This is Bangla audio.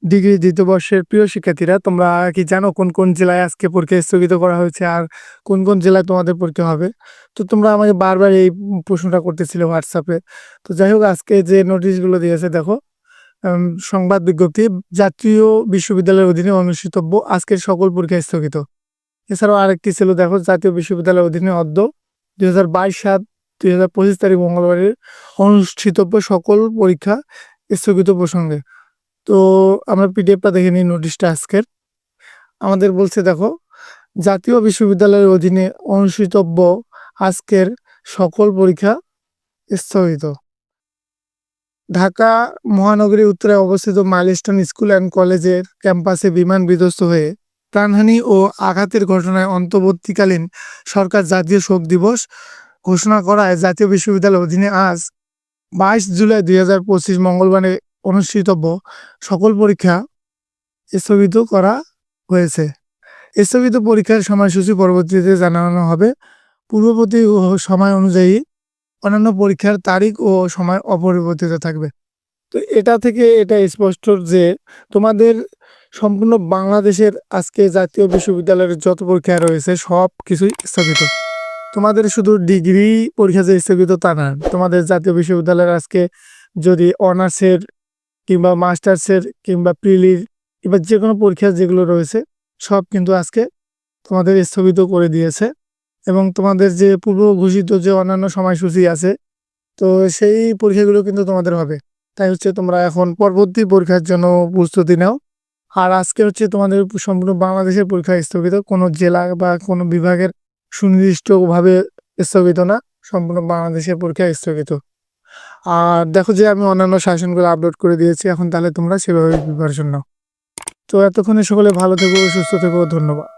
ডিগ্রি দ্বিতীয় বর্ষের প্রিয় শিক্ষার্থীরা, তোমরা কি জানো কোন কোন জেলায় আজকে পরীক্ষা স্থগিত করা হয়েছে আর কোন কোন জেলায় তোমাদের পরীক্ষা হবে? তো তোমরা আমাকে বারবার এই প্রশ্নটা করতেছিলে হোয়াটসঅ্যাপে। তো যাই হোক, আজকে যে নোটিশগুলো দিয়েছে দেখো, সংবাদ বিজ্ঞপ্তি, জাতীয় বিশ্ববিদ্যালয়ের অধীনে অনুষ্ঠিতব্য আজকের সকল পরীক্ষা স্থগিত। এছাড়াও আরেকটি ছিল দেখো, জাতীয় বিশ্ববিদ্যালয়ের অধীনে অদ্য 2022-7-2025 তারিখ মঙ্গলবারের অনুষ্ঠিতব্য সকল পরীক্ষা স্থগিত প্রসঙ্গে। তো আমরা পিডিএফটা দেখে নিই নোটিশটা আজকের। আমাদের বলছে দেখো, জাতীয় বিশ্ববিদ্যালয়ের অধীনে অনুষ্ঠিতব্য আজকের সকল পরীক্ষা স্থগিত। ঢাকা মহানগরীর উত্তরে অবস্থিত মাইলস্টোন স্কুল অ্যান্ড কলেজের ক্যাম্পাসে বিমান বিধ্বস্ত হয়ে প্রাণহানি ও আঘাতের ঘটনায় অন্তর্বর্তীকালীন সরকার জাতীয় শোক দিবস ঘোষণা করায় জাতীয় বিশ্ববিদ্যালয়ের অধীনে আজ 22 জুলাই 2025 মঙ্গলবারে অনুষ্ঠিতব্য সকল পরীক্ষা স্থগিত করা হয়েছে। স্থগিত পরীক্ষার সময়সূচি পরবর্তীতে জানানো হবে। পূর্ববর্তী সময় অনুযায়ী অন্যান্য পরীক্ষার তারিখ ও সময় অপরিবর্তিত থাকবে। তো এটা থেকে এটা স্পষ্ট যে তোমাদের সম্পূর্ণ বাংলাদেশের আজকে জাতীয় বিশ্ববিদ্যালয়ের যত পরীক্ষা রয়েছে সব কিছুই স্থগিত। তোমাদের শুধু ডিগ্রি পরীক্ষা যে স্থগিত তা না, তোমাদের জাতীয় বিশ্ববিদ্যালয়ের আজকে যদি অনার্সের কিংবা মাস্টার্সের কিংবা প্রিলির কিংবা যে কোনো পরীক্ষা যেগুলো রয়েছে সব কিন্তু আজকে তোমাদের স্থগিত করে দিয়েছে। এবং তোমাদের যে পূর্ব ঘোষিত যে অন্যান্য সময়সূচি আছে, তো সেই পরীক্ষাগুলো কিন্তু তোমাদের হবে। তাই হচ্ছে তোমরা এখন পরবর্তী পরীক্ষার জন্য প্রস্তুতি নাও। আর আজকে হচ্ছে তোমাদের সম্পূর্ণ বাংলাদেশের পরীক্ষা স্থগিত, কোনো জেলা বা কোনো বিভাগের সুনির্দিষ্টভাবে স্থগিত না, সম্পূর্ণ বাংলাদেশের পরীক্ষা স্থগিত। আর দেখো যে আমি অন্যান্য সাজেশনগুলো আপলোড করে দিয়েছি, এখন তাহলে তোমরা সেভাবে প্রিপারেশন নাও। তো এতক্ষণে সকলে ভালো থেকো, সুস্থ থেকো, ধন্যবাদ।